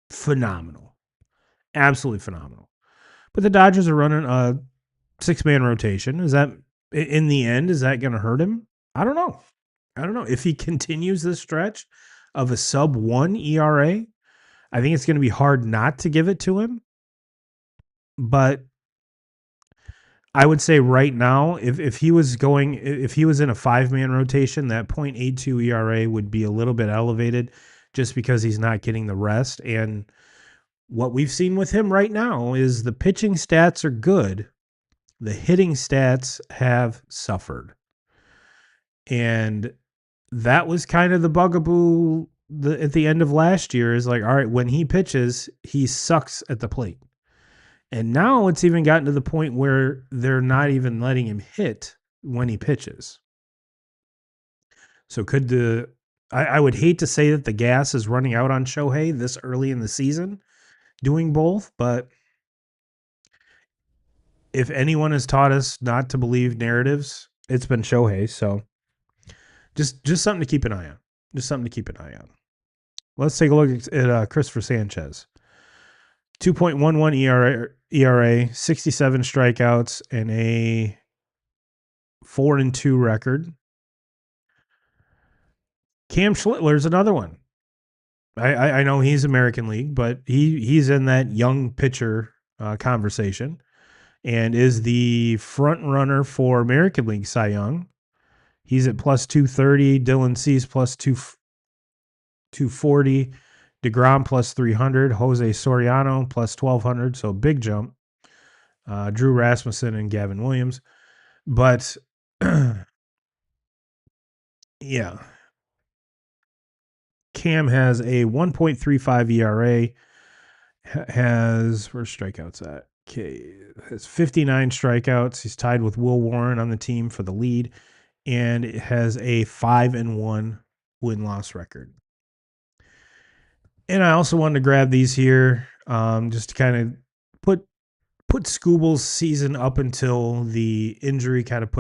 phenomenal. Absolutely phenomenal. But the Dodgers are running a 6-man rotation. Is that, in the end, is that going to hurt him? I don't know. If he continues this stretch of a sub-1 ERA, I think it's going to be hard not to give it to him. But I would say right now, if he was in a 5-man rotation, that 0.82 ERA would be a little bit elevated just because he's not getting the rest. And what we've seen with him right now is the pitching stats are good. The hitting stats have suffered. And that was kind of the bugaboo at the end of last year, is like, all right, when he pitches, he sucks at the plate. And now it's even gotten to the point where they're not even letting him hit when he pitches. So I would hate to say that the gas is running out on Shohei this early in the season doing both, but if anyone has taught us not to believe narratives, it's been Shohei. So just something to keep an eye on. Just something to keep an eye on. Let's take a look at Christopher Sanchez. 2.11 ERA, 67 strikeouts, and a 4-2 record. Cam Schlittler's another one. I know he's American League, but he's in that young pitcher conversation and is the front runner for American League Cy Young. He's at plus 230. Dylan Cease plus 240. DeGrom plus 300. Jose Soriano plus 1,200. So big jump. Drew Rasmussen and Gavin Williams. But yeah, Cam has a 1.35 ERA. Where's strikeouts at? Okay, has 59 strikeouts. He's tied with Will Warren on the team for the lead, and it has a 5-1 win-loss record. And I also wanted to grab these here, just to kind of put Scooble's season up until the injury, kind of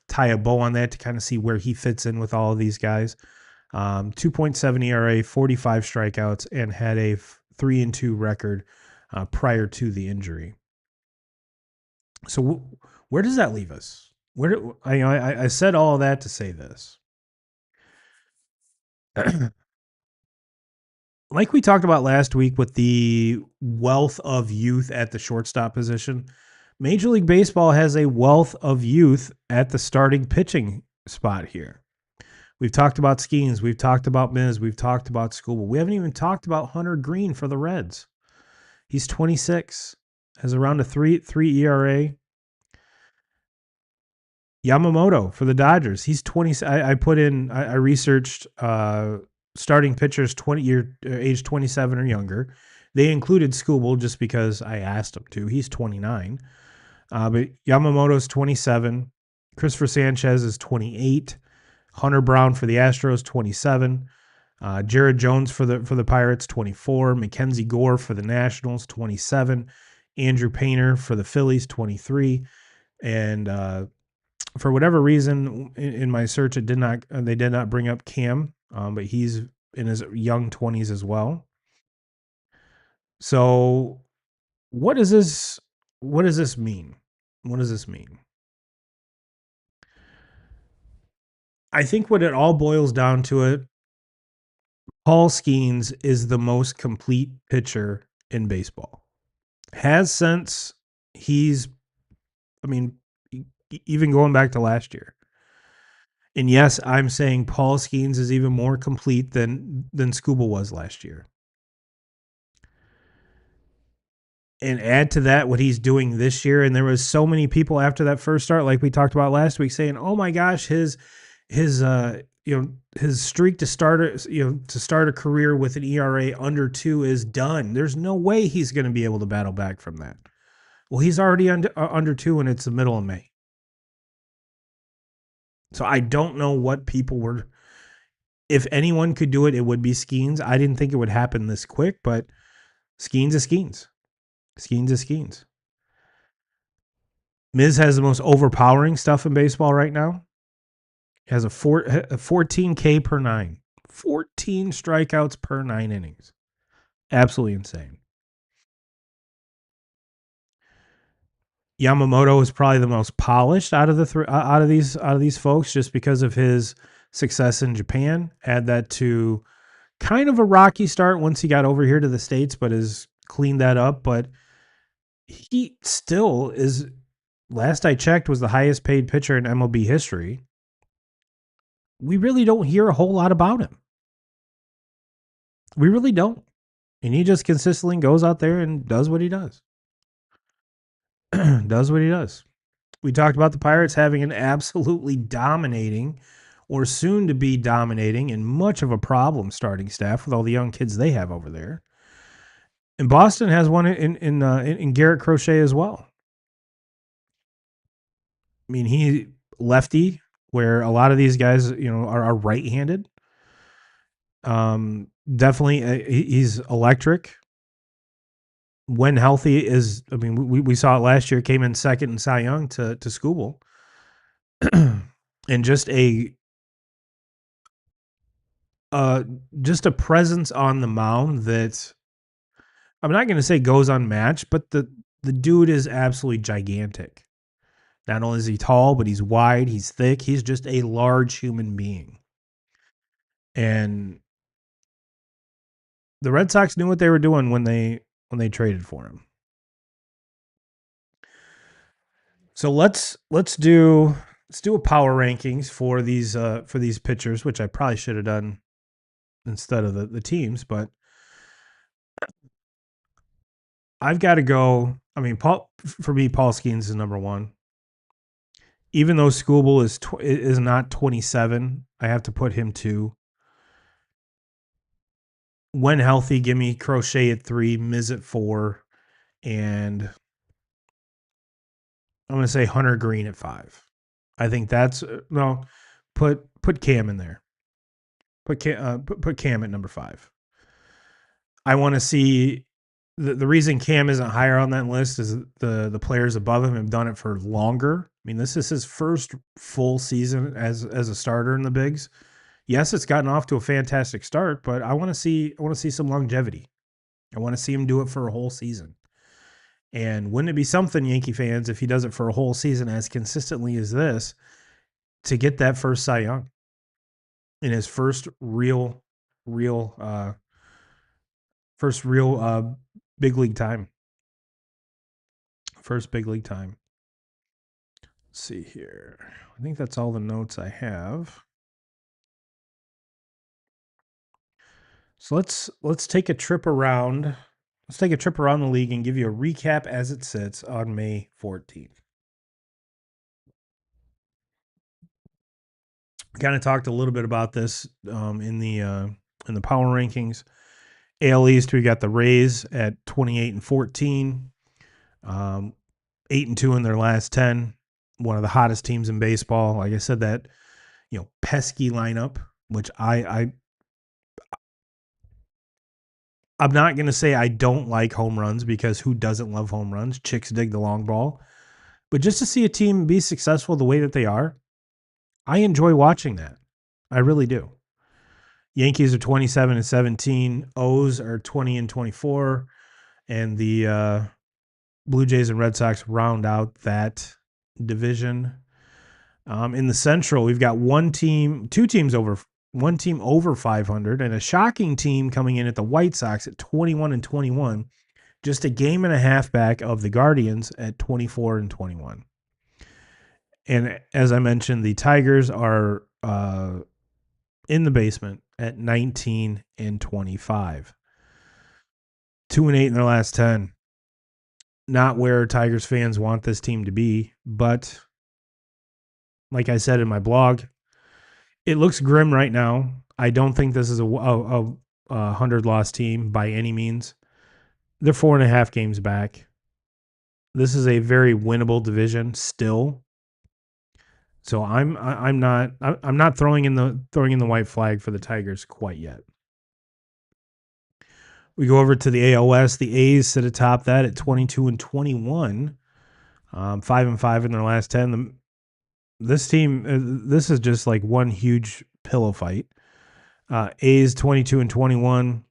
tie a bow on that to kind of see where he fits in with all of these guys. 2.7 ERA, 45 strikeouts, and had a 3-2 record prior to the injury. So where does that leave us? I said all of that to say this. Like we talked about last week with the wealth of youth at the shortstop position, Major League Baseball has a wealth of youth at the starting pitching spot here. We've talked about Skenes. We've talked about Miz. We've talked about Skubal. We haven't even talked about Hunter Green for the Reds. He's 26, has around a 3 ERA. Yamamoto for the Dodgers. He's 20. I researched starting pitchers age 27 or younger. They included Skubal just because I asked him to. He's 29. But Yamamoto's 27. Christopher Sanchez is 28. Hunter Brown for the Astros, 27. Jared Jones for the Pirates, 24. Mackenzie Gore for the Nationals, 27. Andrew Painter for the Phillies, 23. And for whatever reason, in my search, they did not bring up Cam, but he's in his young 20s as well. So, what does this mean? What does this mean? I think what it all boils down to it, Paul Skenes is the most complete pitcher in baseball. Has since even going back to last year. And yes, I'm saying Paul Skenes is even more complete than Skubal was last year. And add to that what he's doing this year. And there was so many people after that first start, like we talked about last week, saying, "Oh my gosh, his streak to start a career with an ERA under 2 is done. There's no way he's going to be able to battle back from that." Well, he's already under 2, and it's the middle of May. So I don't know what people were. If anyone could do it, it would be Skenes. I didn't think it would happen this quick, but Skenes is Skenes. Skenes is Skenes. Miz has the most overpowering stuff in baseball right now. He has a 14K per 9. 14 strikeouts per 9 innings. Absolutely insane. Yamamoto is probably the most polished out of these folks, just because of his success in Japan. Add that to kind of a rocky start once he got over here to the States, but has cleaned that up. But he still is, last I checked, was the highest paid pitcher in MLB history. We really don't hear a whole lot about him. We really don't. And he just consistently goes out there and does what he does. Does what he does. We talked about the Pirates having an absolutely dominating, or soon to be dominating, and much of a problem starting staff with all the young kids they have over there. And Boston has one in Garrett Crochet as well. I mean, he lefty, where a lot of these guys, are right-handed. Definitely, he's electric. When healthy we saw it last year, came in second in Cy Young to Skubal. And just a presence on the mound that I'm not going to say goes unmatched, but the dude is absolutely gigantic. Not only is he tall, but he's wide, he's thick, he's just a large human being. And the Red Sox knew what they were doing when they traded for him. So let's do a power rankings for these pitchers, which I probably should have done instead of the teams, but I've got to go. I mean, Paul Skenes is number 1. Even though Skubal is not 27, I have to put him 2. when healthy, give me Crochet at 3, Miz at 4, and I'm going to say Hunter Green at 5. I think that's no. Put Cam in there. Put Cam at number 5. I want to see the reason Cam isn't higher on that list is the players above him have done it for longer. I mean, this is his first full season as a starter in the bigs. Yes, it's gotten off to a fantastic start, but I want to see some longevity. I want to see him do it for a whole season. And wouldn't it be something, Yankee fans, if he does it for a whole season as consistently as this, to get that first Cy Young in his first real big league time. First big league time. Let's see here. I think that's all the notes I have. So let's take a trip around. Let's take a trip around the league and give you a recap as it sits on May 14th. Kind of talked a little bit about this in the power rankings. AL East, we got the Rays at 28-14, 8-2 in their last 10. One of the hottest teams in baseball. Like I said, that pesky lineup, which I'm not going to say I don't like home runs, because who doesn't love home runs? Chicks dig the long ball. But just to see a team be successful the way that they are, I enjoy watching that. I really do. Yankees are 27-17. O's are 20-24. And the Blue Jays and Red Sox round out that division. In the Central, we've got one team over 500, and a shocking team coming in at the White Sox at 21-21, just a game and a half back of the Guardians at 24-21. And as I mentioned, the Tigers are in the basement at 19-25, 2-8 in their last 10. Not where Tigers fans want this team to be, but like I said in my blog, it looks grim right now. I don't think this is a 100-loss team by any means. They're 4.5 games back. This is a very winnable division still. So I'm not throwing in the white flag for the Tigers quite yet. We go over to the AL West. The A's sit atop that at 22-21, 5-5 in their last 10. This team, this is just like one huge pillow fight. A's 22-21,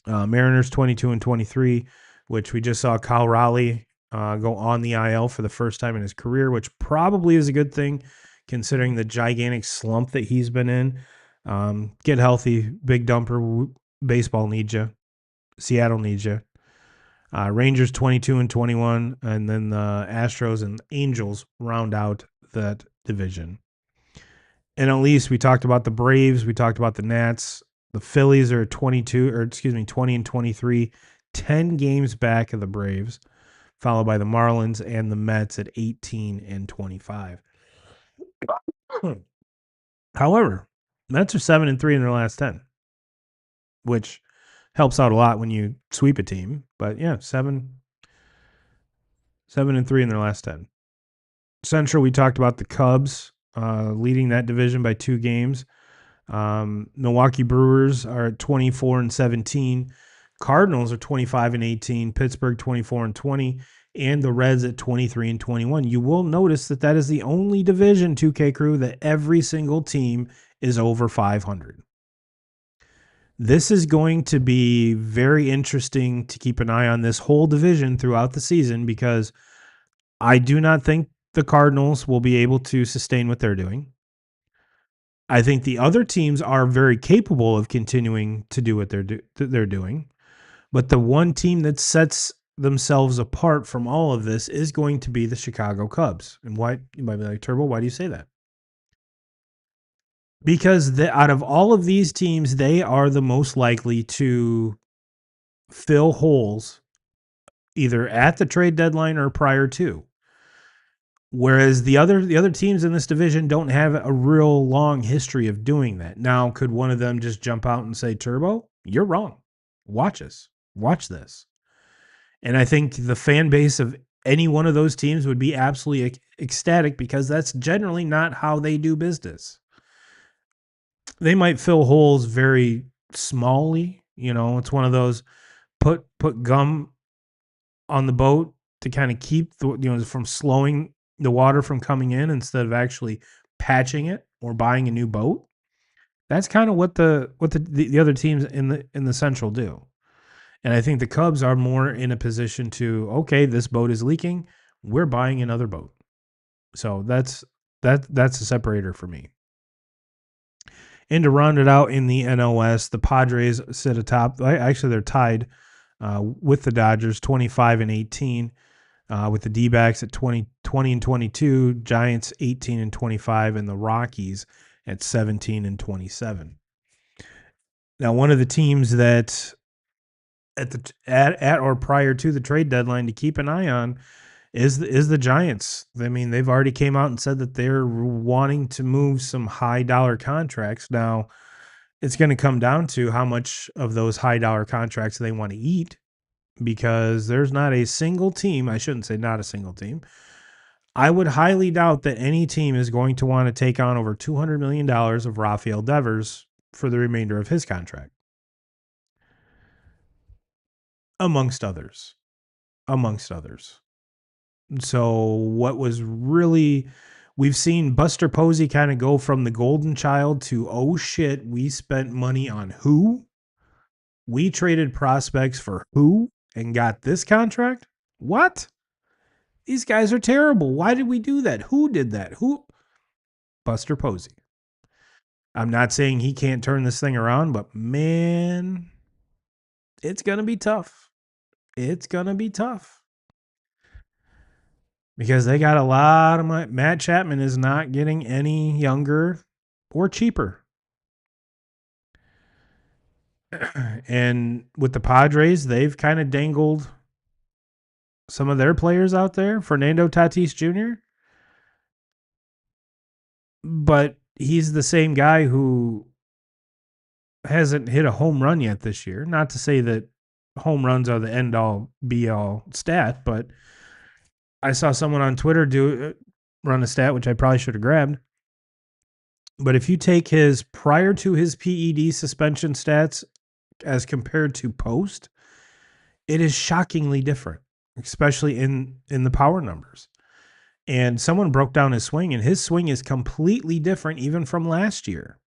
Mariners 22-23, which we just saw Kyle Raleigh go on the IL for the first time in his career, which probably is a good thing considering the gigantic slump that he's been in. Get healthy, big dumper. Baseball needs you. Seattle needs you. Rangers 22-21, and then the Astros and Angels round out that division. And at least we talked about the Braves, we talked about the Nats. The Phillies are 20-23, 10 games back of the Braves, followed by the Marlins and the Mets at 18-25. However, Mets are 7-3 in their last 10, which helps out a lot when you sweep a team. But yeah, 7-3 in their last 10. Central, we talked about the Cubs leading that division by 2 games. Milwaukee Brewers are at 24-17. Cardinals are 25-18. Pittsburgh 24-20. And the Reds at 23-21. You will notice that is the only division, 2K crew, that every single team is over 500. This is going to be very interesting to keep an eye on this whole division throughout the season, because I do not think the Cardinals will be able to sustain what they're doing. I think the other teams are very capable of continuing to do what they're doing. But the one team that sets themselves apart from all of this is going to be the Chicago Cubs. And why? You might be like, Turbo, why do you say that? Because out of all of these teams, they are the most likely to fill holes either at the trade deadline or prior to. Whereas the other teams in this division don't have a real long history of doing that. Now, could one of them just jump out and say, Turbo, you're wrong. Watch us. Watch this. And I think the fan base of any one of those teams would be absolutely ecstatic because that's generally not how they do business. They might fill holes very smallly. It's one of those put gum on the boat to kind of keep from slowing the water from coming in instead of actually patching it or buying a new boat. That's kind of what the other teams in the Central do. And I think the Cubs are more in a position to, okay, this boat is leaking, we're buying another boat. So that's a separator for me. And to round it out in the NOS, the Padres sit atop. Actually, they're tied with the Dodgers, 25 and 18, with the D-backs at 20 and 22, Giants 18 and 25, and the Rockies at 17 and 27. Now, one of the teams that at or prior to the trade deadline to keep an eye on is the Giants. I mean, they've already came out and said that they're wanting to move some high dollar contracts. Now, it's going to come down to how much of those high dollar contracts they want to eat, because there's not a single team. I shouldn't say not a single team. I would highly doubt that any team is going to want to take on over $200 million of Rafael Devers for the remainder of his contract, amongst others. Amongst others. So what was really, we've seen Buster Posey kind of go from the golden child to, oh shit, we spent money on who? We traded prospects for who and got this contract? What? These guys are terrible. Why did we do that? Who did that? Who? Buster Posey. I'm not saying he can't turn this thing around, but man, it's going to be tough. It's going to be tough. Because they got a lot of money. Matt Chapman is not getting any younger or cheaper. And with the Padres, they've kind of dangled some of their players out there. Fernando Tatis Jr., but he's the same guy who hasn't hit a home run yet this year. Not to say that home runs are the end all be all stat, but I saw someone on Twitter run a stat, which I probably should have grabbed. But if you take his prior to his PED suspension stats as compared to post, it is shockingly different, especially in the power numbers. And someone broke down his swing, and his swing is completely different even from last year.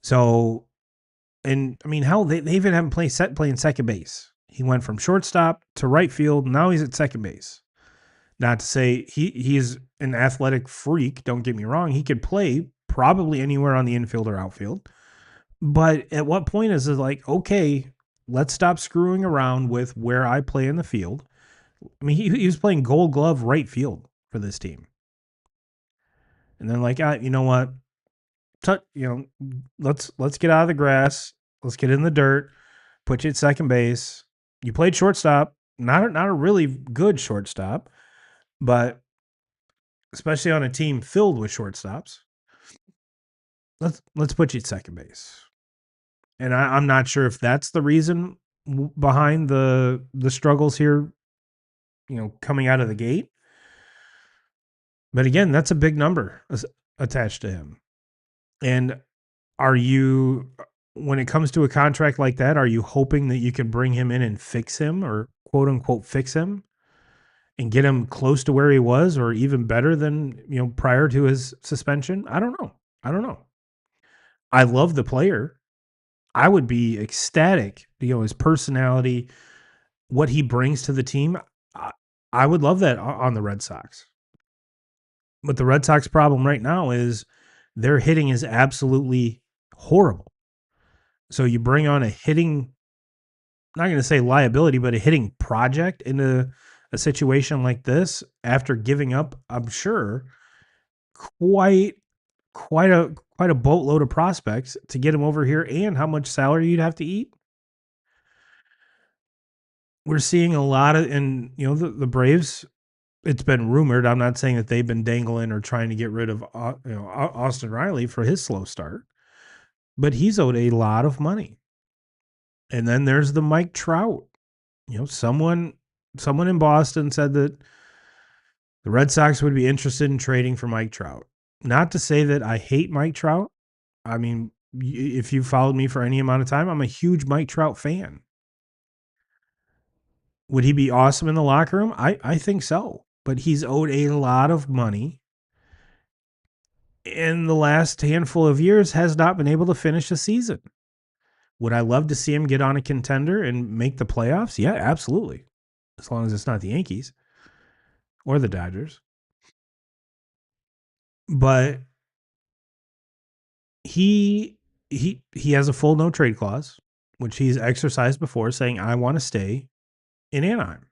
So, and I mean, hell, they even have him playing second base. He went from shortstop to right field. Now he's at second base. Not to say he's an athletic freak. Don't get me wrong. He could play probably anywhere on the infield or outfield. But at what point is it like, okay, let's stop screwing around with where I play in the field? I mean, he was playing Gold Glove right field for this team. And then like, you know what? Let's get out of the grass. Let's get in the dirt. Put you at second base. You played shortstop. Not a really good shortstop, but especially on a team filled with shortstops. Let's put you at second base. And I'm not sure if that's the reason behind the struggles here, coming out of the gate. But again, that's a big number attached to him. And when it comes to a contract like that, are you hoping that you can bring him in and fix him, or quote unquote fix him, and get him close to where he was or even better than, prior to his suspension? I don't know. I love the player. I would be ecstatic, his personality, what he brings to the team. I would love that on the Red Sox. But the Red Sox problem right now is their hitting is absolutely horrible. So you bring on a hitting, not going to say liability, but a hitting project into a situation like this after giving up, I'm sure, quite a boatload of prospects to get him over here, and how much salary you'd have to eat. We're seeing a lot of, and the Braves, it's been rumored, I'm not saying that they've been dangling or trying to get rid of Austin Riley for his slow start, but he's owed a lot of money. And then there's the Mike Trout. Someone in Boston said that the Red Sox would be interested in trading for Mike Trout. Not to say that I hate Mike Trout. I mean, if you've followed me for any amount of time, I'm a huge Mike Trout fan. Would he be awesome in the locker room? I think so. But he's owed a lot of money. In the last handful of years, has not been able to finish a season. Would I love to see him get on a contender and make the playoffs? Yeah, absolutely. As long as it's not the Yankees or the Dodgers. But he has a full no trade clause, which he's exercised before, saying I want to stay in Anaheim.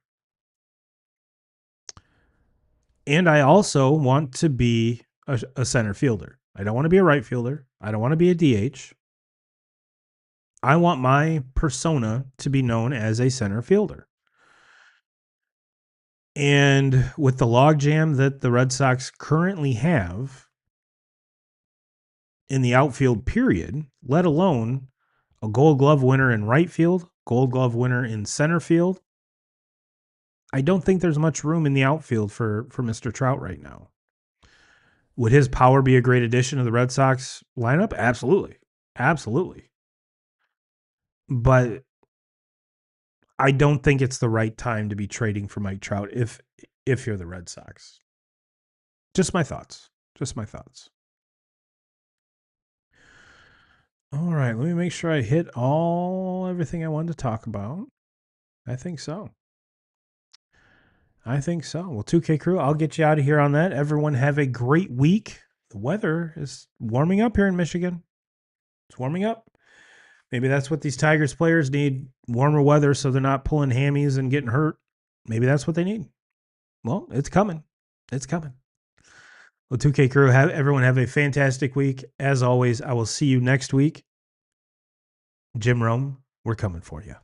And I also want to be a center fielder. I don't want to be a right fielder. I don't want to be a DH. I want my persona to be known as a center fielder. And with the logjam that the Red Sox currently have in the outfield period, let alone a Gold Glove winner in right field, Gold Glove winner in center field, I don't think there's much room in the outfield for Mr. Trout right now. Would his power be a great addition to the Red Sox lineup? Absolutely. Absolutely. But I don't think it's the right time to be trading for Mike Trout if you're the Red Sox. Just my thoughts. Just my thoughts. All right, let me make sure I hit everything I wanted to talk about. I think so. Well, 2K Crew, I'll get you out of here on that. Everyone have a great week. The weather is warming up here in Michigan. It's warming up. Maybe that's what these Tigers players need, warmer weather so they're not pulling hammies and getting hurt. Maybe that's what they need. Well, it's coming. It's coming. Well, 2K Crew, everyone have a fantastic week. As always, I will see you next week. Jim Rome, we're coming for you.